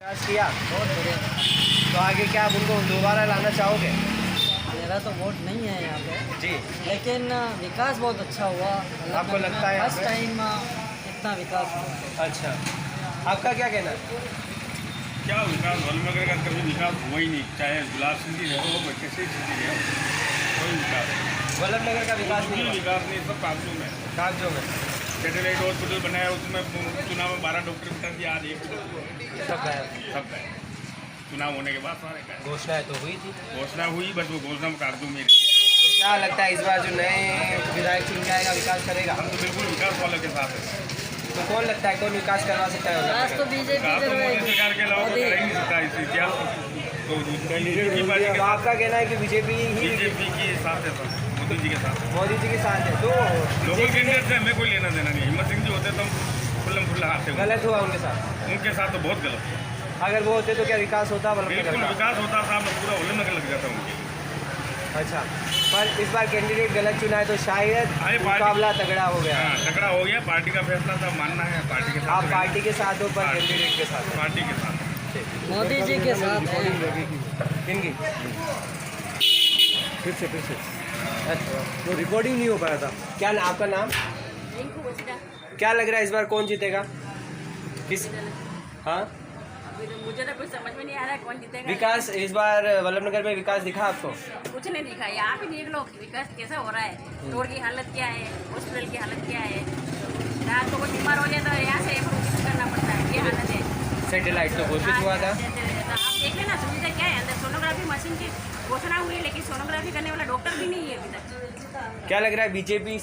विकास किया बहुत बढ़िया। तो आगे क्या आप उनको दोबारा लाना चाहोगे? मेरा तो वोट नहीं है यहाँ पे, जी, लेकिन विकास बहुत अच्छा हुआ। आपको लगता है यहाँ फर्स्ट पे? टाइम इतना विकास हुआ। अच्छा, आपका क्या कहना है? क्या विकास वल्लभनगर का कभी विकास हुआ ही नहीं, चाहे गुलाब सिंह जी रहे हो बच्चे से सिटी रहे कोई विकास नहीं। वल्लभनगर का विकास नहीं हुआ? विकास नहीं, सब कागजों में। कागजों में सैटेलाइट हॉस्पिटल बनाया, उसमें चुनाव में 12 डॉक्टर बिठा दिया, आज एक सब है। सब है। चुनाव होने के बाद सारे का घोषणाएं तो हुई थी। घोषणा हुई, बस वो घोषणा कागजों में। तो क्या लगता है इस बार जो नए विधायक चुन के आएगा विकास करेगा? हम तो बिल्कुल विकास वालों के साथ है। तो कौन लगता है कौन विकास करवा सकता है विकास तो वल्लभनगर? बीजेपी विकास तो मोदी सरकार के अलावा तो कर ही नहीं सकता इस इतिहास। तो कैंडिडेट की पार्टी तो आपका कहना है कि बीजेपी ही बीजेपी के साथ है, सब मोदी जी के साथ। मोदी जी के साथ है। तो लोकल कैंडिडेट से हमें कोई लेना देना नहीं। हिम्मत सिंह जी होते तो खुल्लम खुल्ला हाथ थे। गलत हुआ उनके साथ? उनके साथ तो बहुत गलत है। अगर वो होते तो क्या विकास होता वल्लभनगर बिल्कुल का? विकास होता था, पूरा वल्लभनगर लग जाता उनके। अच्छा, पर इस बार कैंडिडेट गलत चुना है तो शायद अरे पार्टी- मुकाबला तगड़ा हो गया। हाँ, तगड़ा हो गया। पार्टी का फैसला था, मानना है पार्टी के साथ। आप पार्टी के साथ हो पर पार्टी- कैंडिडेट के साथ हो। पार्टी के साथ। मोदी जी के साथ हैं। इनकी फिर से अच्छा, वो रिकॉर्डिंग नहीं हो पाया था। क्या आपका नाम? रिंकू बछड़ा। क्या लग रहा है इस बार कौन जीतेगा? किस? हाँ, अभी तो मुझे तो कुछ समझ में नहीं आ रहा है कौन जीतेगा। विकास इस बार वल्लभनगर में विकास दिखा आपको? कुछ नहीं दिखा है। आप ही देख लो विकास कैसा हो रहा है। रोड की हालत क्या है, हॉस्पिटल की हालत क्या है। रात को कोई बीमार हो जाए तो यहाँ से एमरजेंसी करना पड़ता है, ये हालत है। सैटेलाइट तो घोषित हुआ था। तो आप देख लेना सुविधा क्या है अंदर। सोनोग्राफी मशीन की घोषणा हुई है, लेकिन सोनोग्राफी करने वाला डॉक्टर भी नहीं है अभी तक। क्या लग रहा है बीजेपी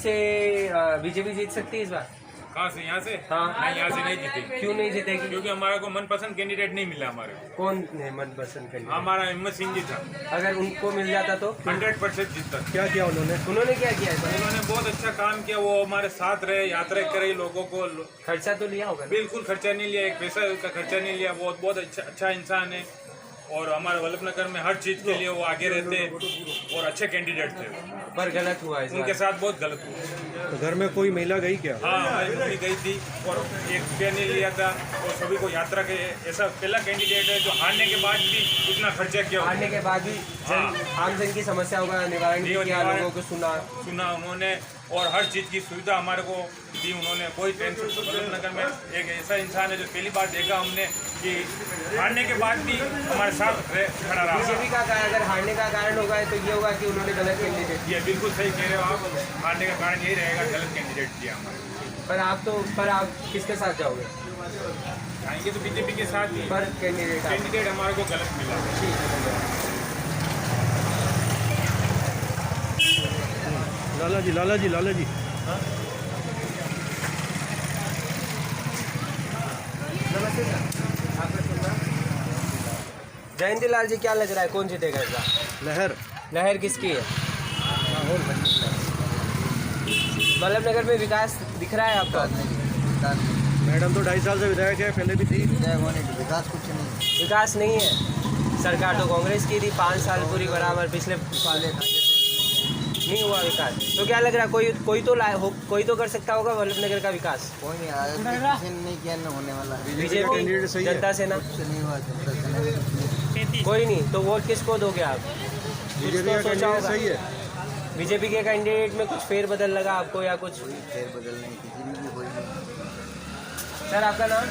जीत सकती है इस बार? कहाँ से? यहाँ से? हाँ। नहीं, यहाँ से नहीं जीतेगी। क्यों नहीं जीतेगी? क्योंकि हमारे को मनपसंद कैंडिडेट नहीं मिला। हमारे को कौन है मनपसंद कैंडिडेट? हमारा हिम्मत सिंह जी था। अगर उनको मिल जाता तो? 100% जीतता। क्या किया उन्होंने? उन्होंने क्या किया है? उन्होंने बहुत अच्छा काम किया। वो हमारे साथ रहे, यात्रा करे, लोगों को खर्चा तो लिया होगा ना? बिल्कुल खर्चा नहीं लिया, एक पैसा का खर्चा नहीं लिया। बहुत अच्छा इंसान है और हमारे वल्लभनगर में हर चीज़ के लिए वो आगे रहते और अच्छे कैंडिडेट थे। पर गलत हुआ इस उनके बार। साथ बहुत गलत हुआ। तो घर में कोई महिला गई क्या? हाँ, हमारी मम्मी गई थी और एक रुपया नहीं लिया था और सभी को यात्रा के। ऐसा पहला कैंडिडेट है जो हारने के बाद भी इतना खर्चा किया। हारने के बाद भी आम जन की समस्याओं का निवारण भी किया, लोगों को सुना उन्होंने और हर चीज़ की सुविधा हमारे को दी उन्होंने। कोई टेंशन। वल्लभनगर में एक ऐसा इंसान है जो पहली बार देखा हमने कि हारने के बाद भी हमारे साथ खड़ा रहा। बीजेपी का अगर हारने का कारण होगा तो ये होगा कि उन्होंने गलत कैंडिडेट। ये बिल्कुल सही कह रहे हो आप। हारने का कारण यही रहेगा, गलत कैंडिडेट दिया हमारे। पर आप किसके साथ जाओगे? आएंगे तो बीजेपी के साथ ही। पर कैंडिडेट हमारे को गलत मिला। लाला जी नमस्ते सर, आपका शुभ नाम? जयंती लाल जी, क्या लग रहा है कौन जीतेगा इस बार? लहर किसकी है? वल्लभनगर में विकास दिख रहा है आपका? मैडम तो 2.5 साल से विधायक है, पहले भी थी। विकास कुछ नहीं। विकास नहीं है। सरकार तो कांग्रेस की थी 5 साल पूरी बराबर, पिछले नहीं हुआ विकास। तो क्या लग रहा है कोई तो कर सकता होगा वल्लभनगर का विकास? कोई नहीं आया, नहीं किया न होने वाला। बीजेपी का कैंडिडेट सही है। जनता सेना नहीं हुआ, जनता सेना कोई नहीं, तो वोट किसको दोगे आप? बीजेपी का कैंडिडेट सही है। बीजेपी के कैंडिडेट में कुछ फेरबदल लगा आपको या कुछ? फेर बदल नहीं, किसी भी कोई नहीं। सर, आपका नाम?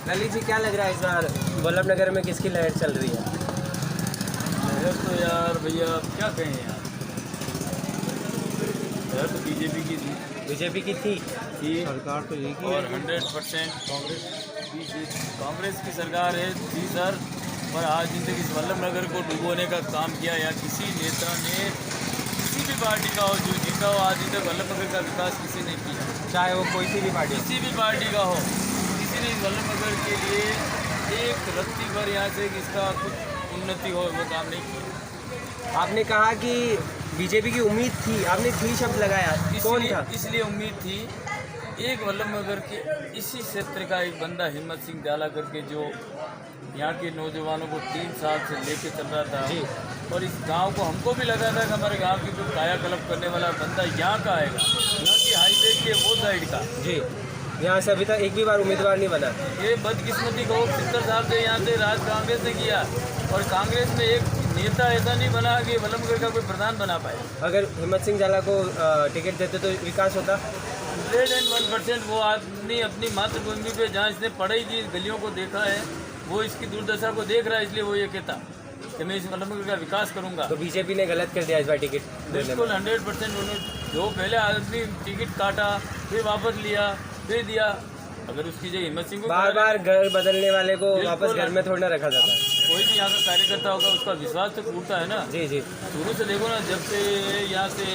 ललित जी, क्या लग रहा है इस बार वल्लभनगर में किसकी लहर चल रही है? तो यार भैया क्या कहें यार, तो बीजेपी की थी। बीजेपी की थी। सरकार तो एक ही और है। 100% कांग्रेस की सरकार है जी सर। पर आज जिन तक इस वल्लभनगर को डुबोने का काम किया या किसी नेता ने, किसी भी पार्टी का हो जो जीता हो, आज जिन तक वल्लभनगर का विकास किसी ने किया, चाहे वो कोई सी भी पार्टी हो। किसी भी पार्टी का हो, किसी ने इस वल्लभनगर के लिए एक रत्ती भर यहाँ से इसका कुछ उन्नति हो वो काम नहीं किया। आपने कहा कि बीजेपी की उम्मीद थी, आपने थी शब्द लगाया, कौन था? इसलिए उम्मीद थी एक वल्लभनगर के इसी क्षेत्र का एक बंदा हिम्मत सिंह जाला करके जो यहाँ के नौजवानों को 3 साल से लेके चल रहा था जी। और इस गांव को हमको भी लगा था कि हमारे गांव की कोई कायाकल्प करने वाला बंदा यहाँ का आएगा, यहाँ की हाईवे के वो साइड का। जी, यहाँ से अभी तक एक भी बार उम्मीदवार नहीं बना। ये बदकिस्मती को 70 साल से यहाँ से राज कांग्रेस ने किया और कांग्रेस में एक नेता ऐसा नहीं बना कि वल्लभनगर का कोई प्रधान बना पाए। अगर हिम्मत सिंह झाला को टिकट देते तो विकास होता। 1% वो आदमी अपनी मातृभूमि पे जहाँ इसने पढ़ाई की, गलियों को देखा है, वो इसकी दुर्दशा को देख रहा है, इसलिए वो ये कहता कि मैं इस वल्लभनगर का विकास करूंगा। तो बीजेपी ने गलत कर दिया इस बार टिकट देने में। बिल्कुल 100% उन्होंने जो पहले आदमी टिकट काटा, फिर वापस लिया, फिर दिया। अगर उसकी जगह हिम्मत सिंह को बार बार घर बदलने वाले को बिल्कुल। वापस घर में थोड़ा रखा जाता है। कोई भी यहाँ का कार्यकर्ता होगा उसका विश्वास तो टूटता है ना। जी जी। शुरू से देखो ना, जब से यहाँ से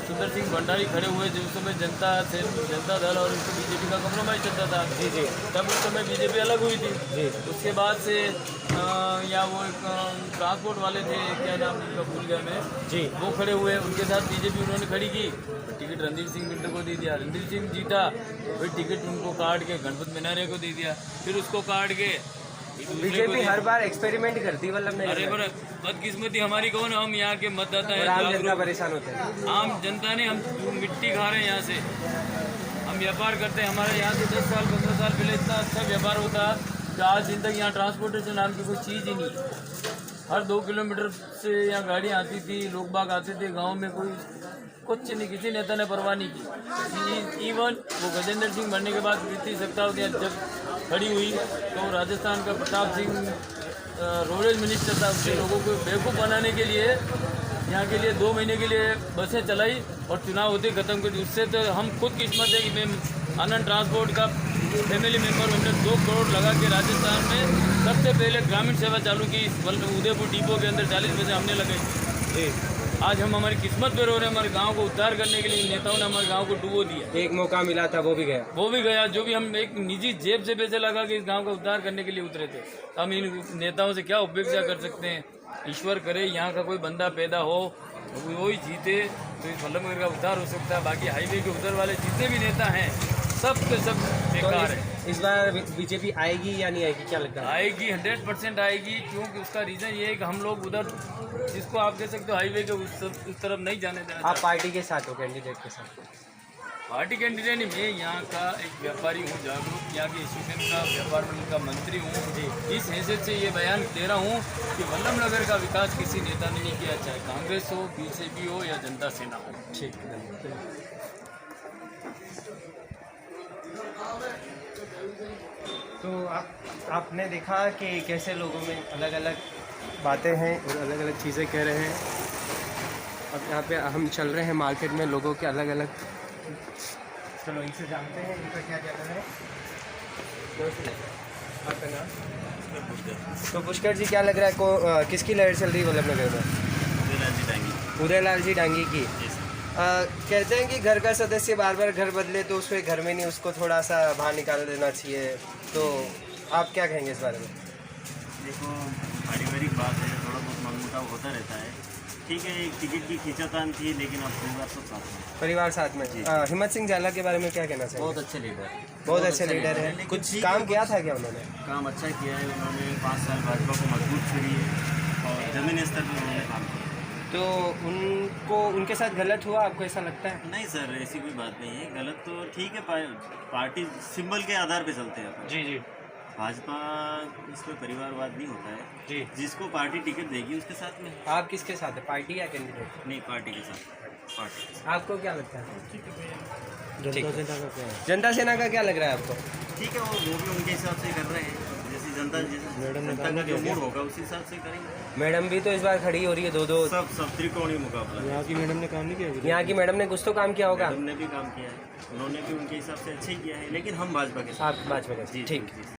सुंदर सिंह भंडारी खड़े हुए थे उस समय जनता दल और उसको बीजेपी का कॉम्प्रोमाइज चलता था। जी जी। तब उस समय बीजेपी अलग हुई थी। जी। उसके बाद से यहाँ वो एक ट्रांसपोर्ट वाले थे, क्या नाम उनका भूल गया मैं, जी। वो खड़े हुए, उनके साथ बीजेपी उन्होंने खड़ी की, टिकट रणदीप सिंह बिल्डर को दे दिया। रणदीप सिंह जीता, फिर टिकट उनको काट के गणपत मिनारे को दे दिया, फिर उसको काट के दूसरे को बीजेपी दे हर दिया। बार एक्सपेरिमेंट करती वल्लभ अरे नगर पर में। बदकिस्मती हमारी कौन, हम यहाँ के मतदाता और आम हैं, जनता जागरूक। परेशान होते हैं। आम जनता ने, हम मिट्टी खा रहे हैं यहाँ से, हम व्यापार करते हैं। हमारे यहाँ से 10 साल 15 साल पहले इतना अच्छा व्यापार होता कि आज दिन तक यहाँ ट्रांसपोर्टेशन नाम की कोई चीज़ ही नहीं है। हर 2 किलोमीटर से यहाँ गाड़ियाँ आती थी, लोग बाग आते थे, गांव में कोई कुछ नहीं, किसी नेता ने परवाह नहीं की। इवन वो गजेंद्र सिंह बनने के बाद प्रीति सत्तावत जब खड़ी हुई तो राजस्थान का प्रताप सिंह रोडेज मिनिस्टर था, उसने लोगों को बेवकूफ़ बनाने के लिए यहाँ के लिए 2 महीने के लिए बसें चलाई और चुनाव होते खत्म कर दी। उससे तो हम खुद किस्मत है कि मैं आनंद ट्रांसपोर्ट का फैमिली मेंबर, हमने 2 करोड़ लगा के राजस्थान में सबसे पहले ग्रामीण सेवा चालू की। उदयपुर डिपो के अंदर 40 पैसे हमने लगे। जी। आज हम हमारी किस्मत पे रो रहे हैं। हमारे गांव को उद्धार करने के लिए नेताओं ने हमारे गांव को डुबो दिया। एक मौका मिला था, वो भी गया। वो भी गया। जो भी हम एक निजी जेब से पैसे लगा के इस गांव का उद्धार करने के लिए उतरे थे, हम इन नेताओं से क्या उपेक्षा कर सकते हैं। ईश्वर करे यहाँ का कोई बंदा पैदा हो, वो ही जीते तो इस वल्लभनगर का उद्धार हो सकता है। बाकी हाईवे के उधर वाले जितने भी नेता हैं सब के सब बेकार है। इस बार बीजेपी आएगी या नहीं आएगी, क्या लगता है? आएगी, 100% आएगी। क्योंकि उसका रीज़न ये है कि हम लोग उधर, जिसको आप कह सकते हो हाईवे के उस तरफ नहीं जाने देना। आप पार्टी के साथ हो, कैंडिडेट के साथ? पार्टी कैंडिडेट नहीं, मैं यहाँ का एक व्यापारी हूँ, जागरूक, यहाँ के एसोसिएशन का व्यापार मंडल का मंत्री हूँ जी। इस हैसियत से ये बयान दे रहा हूँ कि वल्लभनगर का विकास किसी नेता ने नहीं किया, चाहे कांग्रेस हो, बीजेपी हो या जनता सेना हो। ठीक है। तो आपने देखा कि कैसे लोगों में अलग अलग बातें हैं और अलग अलग चीज़ें कह रहे हैं। अब यहाँ पे हम चल रहे हैं मार्केट में, लोगों के अलग अलग, चलो इनसे जानते हैं इनका क्या कहना है। आपका नाम? तो पुष्कर जी, क्या लग रहा है किसकी लहर चल रही है वल्लभनगर में? उदयलाल जी डांगी की। कहते हैं कि घर का सदस्य बार बार घर बदले तो उसको घर में नहीं, उसको थोड़ा सा बाहर निकाल देना चाहिए। तो आप क्या कहेंगे इस बारे में? देखो, पारिवारिक बात है, थोड़ा बहुत मनमुटाव होता रहता है। ठीक है, एक टिकट की खींचातान थी, लेकिन अब परिवार सब साथ में। परिवार साथ में। हिम्मत सिंह झाला के बारे में क्या कहना चाहिए? बहुत अच्छे लीडर, बहुत अच्छे लीडर है। लेकिन कुछ ठीक काम है, किया था क्या उन्होंने? काम अच्छा किया है उन्होंने। 5 साल भाजपा को मजबूत छोड़ी है और जमीनी स्तर पर उन्होंने काम किया। तो उनको, उनके साथ गलत हुआ आपको ऐसा लगता है? नहीं सर, ऐसी कोई बात नहीं है। गलत तो ठीक है, पार्टी सिंबल के आधार पे चलते हैं अपन। जी जी। भाजपा, इसमें परिवारवाद नहीं होता है जी। जिसको पार्टी टिकट देगी उसके साथ में। आप किसके साथ है, पार्टी या कैंडिडेट? नहीं, पार्टी के साथ। पार्टी आपको क्या लगता है? जनता सेना का क्या लग रहा है आपको? ठीक है, वो भी उनके हिसाब से कर रहे हैं। जैसी जनता का जो मूड होगा उसी हिसाब से करेंगे। मैडम भी तो इस बार खड़ी हो रही है, दो सब त्रिकोणीय मुकाबला। यहाँ की मैडम ने काम नहीं किया? यहाँ की मैडम ने कुछ तो काम किया होगा। मैडम ने भी काम किया है, उन्होंने भी उनके हिसाब से अच्छा ही किया है, लेकिन हम भाजपा के साथ। आप भाजपा के साथ, ठीक।